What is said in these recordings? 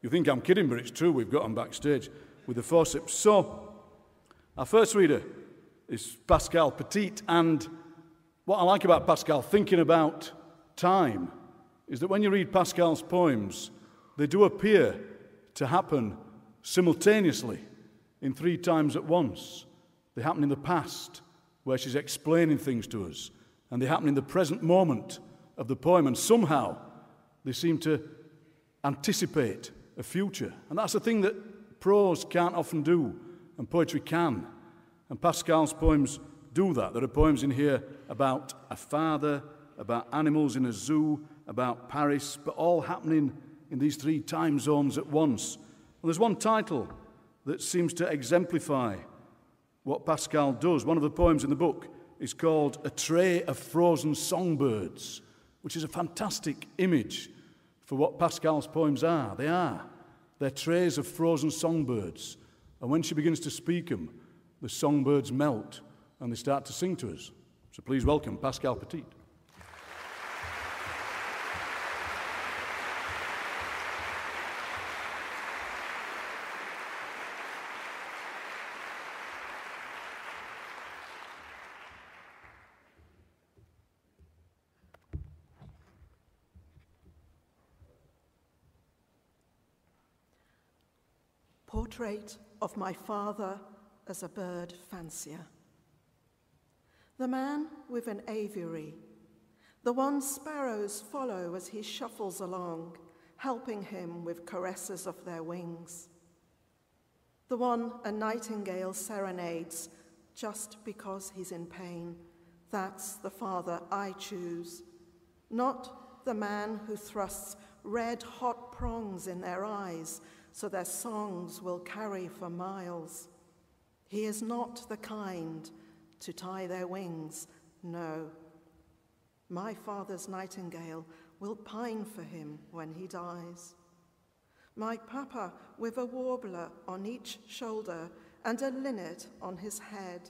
You think I'm kidding, but it's true. We've got them backstage with the forceps. So, our first reader is Pascal Petit, and what I like about Pascal, thinking about time, is that when you read Pascal's poems, they do appear to happen simultaneously in 3 times at once. They happen in the past, where she's explaining things to us, and they happen in the present moment of the poem, and somehow they seem to anticipate a future. And that's the thing that prose can't often do, and poetry can. And Pascal's poems do that. There are poems in here about a father, about animals in a zoo, about Paris, but all happening in these 3 time zones at once. And there's one title that seems to exemplify what Pascal does. One of the poems in the book is called A Tray of Frozen Songbirds, which is a fantastic image for what Pascal's poems are. They're trays of frozen songbirds. And when she begins to speak them, the songbirds melt and they start to sing to us. So please welcome Pascal Petit. Portrait of my father as a bird fancier. The man with an aviary, the one sparrows follow as he shuffles along, helping him with caresses of their wings. The one a nightingale serenades just because he's in pain. That's the father I choose, not the man who thrusts red-hot prongs in their eyes so their songs will carry for miles. He is not the kind to tie their wings, no. My father's nightingale will pine for him when he dies. My papa with a warbler on each shoulder and a linnet on his head.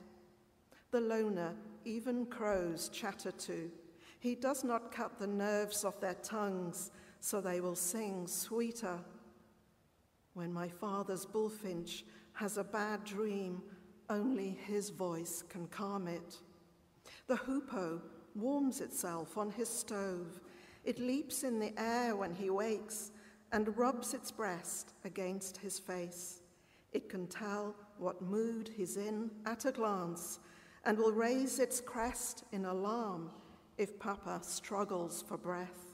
The loner even crows chatter to. He does not cut the nerves of their tongues so they will sing sweeter. When my father's bullfinch has a bad dream, only his voice can calm it. The hoopoe warms itself on his stove. It leaps in the air when he wakes and rubs its breast against his face. It can tell what mood he's in at a glance and will raise its crest in alarm if Papa struggles for breath.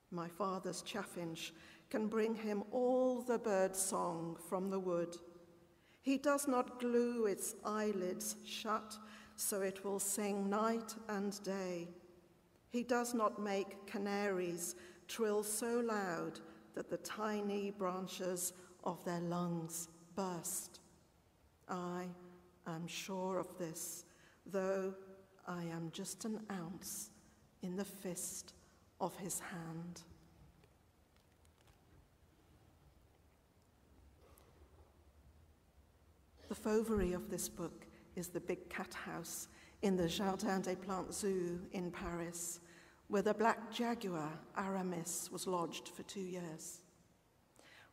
My father's chaffinch can bring him all the bird song from the wood. He does not glue its eyelids shut so it will sing night and day. He does not make canaries trill so loud that the tiny branches of their lungs burst. I am sure of this, though I am just an ounce in the fist of his hand. The Fauvery of this book is the big cat house in the Jardin des Plantes Zoo in Paris, where the black jaguar Aramis was lodged for 2 years.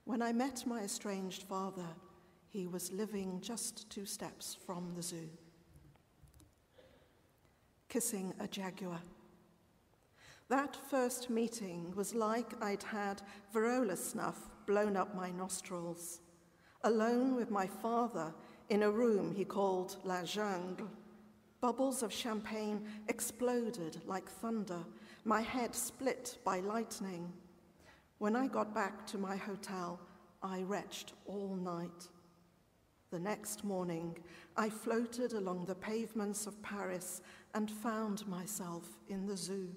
When I met my estranged father, he was living just 2 steps from the zoo. Kissing a jaguar. That first meeting was like I'd had Variola snuff blown up my nostrils. Alone with my father in a room he called La Jungle, bubbles of champagne exploded like thunder, my head split by lightning. When I got back to my hotel, I retched all night. The next morning, I floated along the pavements of Paris and found myself in the zoo.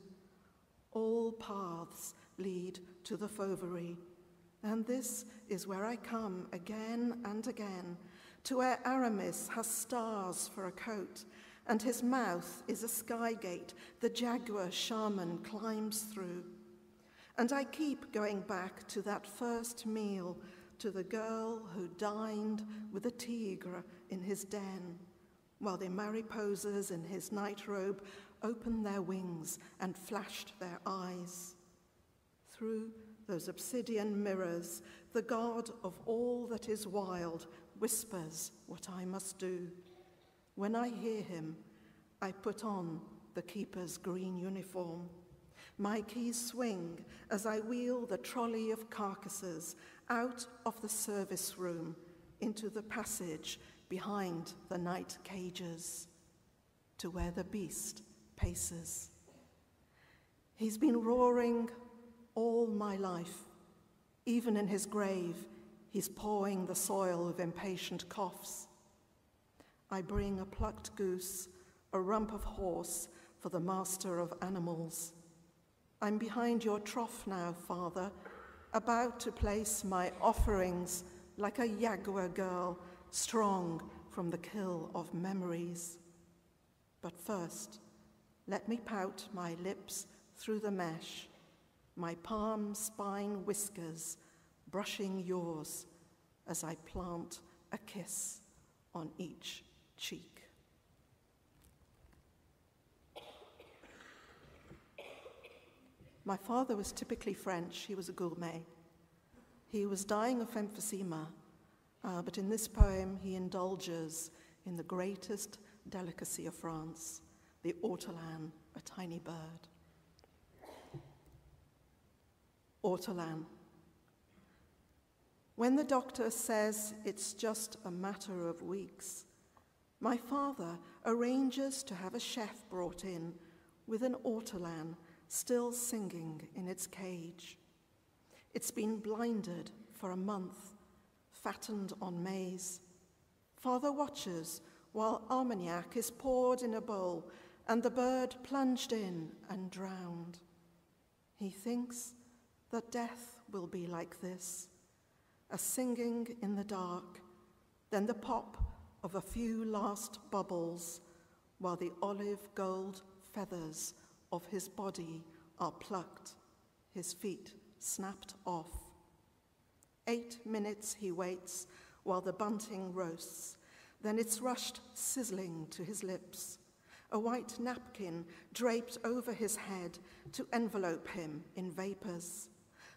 All paths lead to the Fauvery. And this is where I come again and again, to where Aramis has stars for a coat, and his mouth is a sky gate the jaguar shaman climbs through. And I keep going back to that first meal, to the girl who dined with a tigre in his den, while the mariposas in his nightrobe opened their wings and flashed their eyes. Through those obsidian mirrors, the God of all that is wild whispers what I must do. When I hear him, I put on the keeper's green uniform. My keys swing as I wheel the trolley of carcasses out of the service room into the passage behind the night cages to where the beast paces. He's been roaring all my life. Even in his grave, he's pawing the soil with impatient coughs. I bring a plucked goose, a rump of horse for the master of animals. I'm behind your trough now, Father, about to place my offerings like a jaguar girl, strong from the kill of memories. But first, let me pout my lips through the mesh, my palm spine whiskers brushing yours as I plant a kiss on each cheek. My father was typically French. He was a gourmet. He was dying of emphysema, but in this poem he indulges in the greatest delicacy of France, the ortolan, a tiny bird. Ortolan. When the doctor says it's just a matter of weeks, my father arranges to have a chef brought in with an ortolan still singing in its cage. It's been blinded for a month, fattened on maize. Father watches while Armagnac is poured in a bowl and the bird plunged in and drowned. He thinks that death will be like this, a singing in the dark, then the pop of a few last bubbles while the olive gold feathers of his body are plucked, his feet snapped off. 8 minutes he waits while the bunting roasts, then it's rushed sizzling to his lips, a white napkin draped over his head to envelope him in vapors,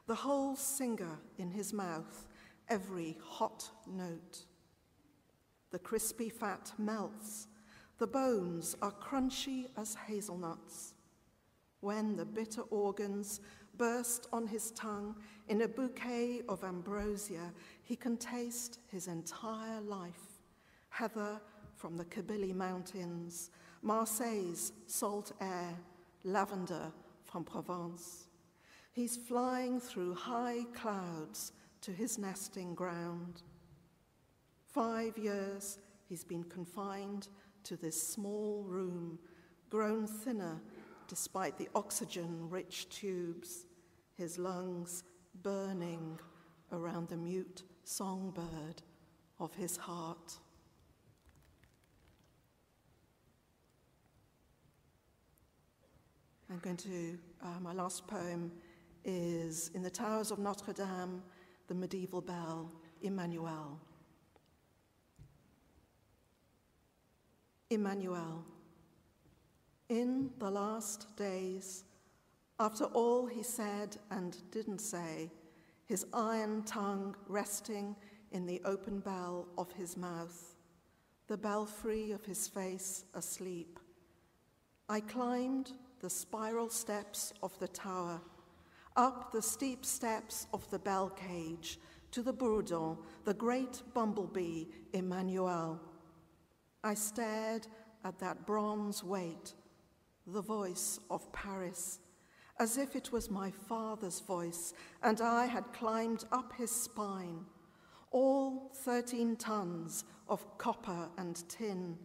the whole singer in his mouth, every hot note. The crispy fat melts, the bones are crunchy as hazelnuts. When the bitter organs burst on his tongue in a bouquet of ambrosia, he can taste his entire life. Heather from the Kabylie Mountains, Marseille's salt air, lavender from Provence. He's flying through high clouds to his nesting ground. 5 years he's been confined to this small room, grown thinner despite the oxygen-rich tubes, his lungs burning around the mute songbird of his heart. I'm going to, my last poem is In the Towers of Notre Dame, the medieval bell, Emmanuel. Emmanuel. In the last days, after all he said and didn't say, his iron tongue resting in the open bell of his mouth, the belfry of his face asleep, I climbed the spiral steps of the tower, up the steep steps of the bell cage, to the bourdon, the great bumblebee, Emmanuel. I stared at that bronze weight, the voice of Paris, as if it was my father's voice and I had climbed up his spine, all 13 tons of copper and tin,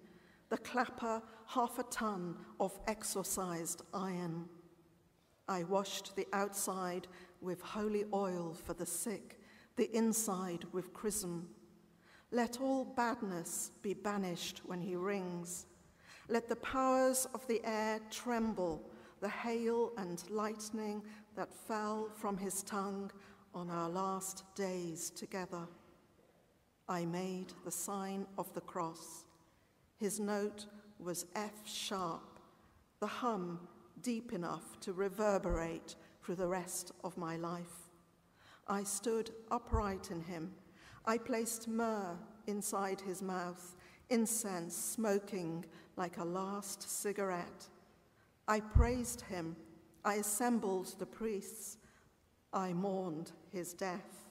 the clapper 1/2 ton of exorcised iron. I washed the outside with holy oil for the sick, the inside with chrism. Let all badness be banished when he rings. Let the powers of the air tremble, the hail and lightning that fell from his tongue on our last days together. I made the sign of the cross. His note was F sharp, the hum deep enough to reverberate through the rest of my life. I stood upright in him. I placed myrrh inside his mouth, incense smoking like a last cigarette. I praised him. I assembled the priests. I mourned his death.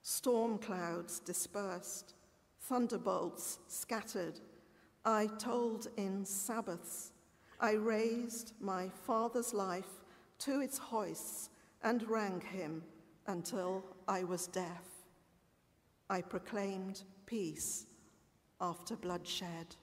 Storm clouds dispersed, thunderbolts scattered. I told in Sabbaths. I raised my father's life to its hoists and rang him until I was deaf. I proclaimed peace after bloodshed.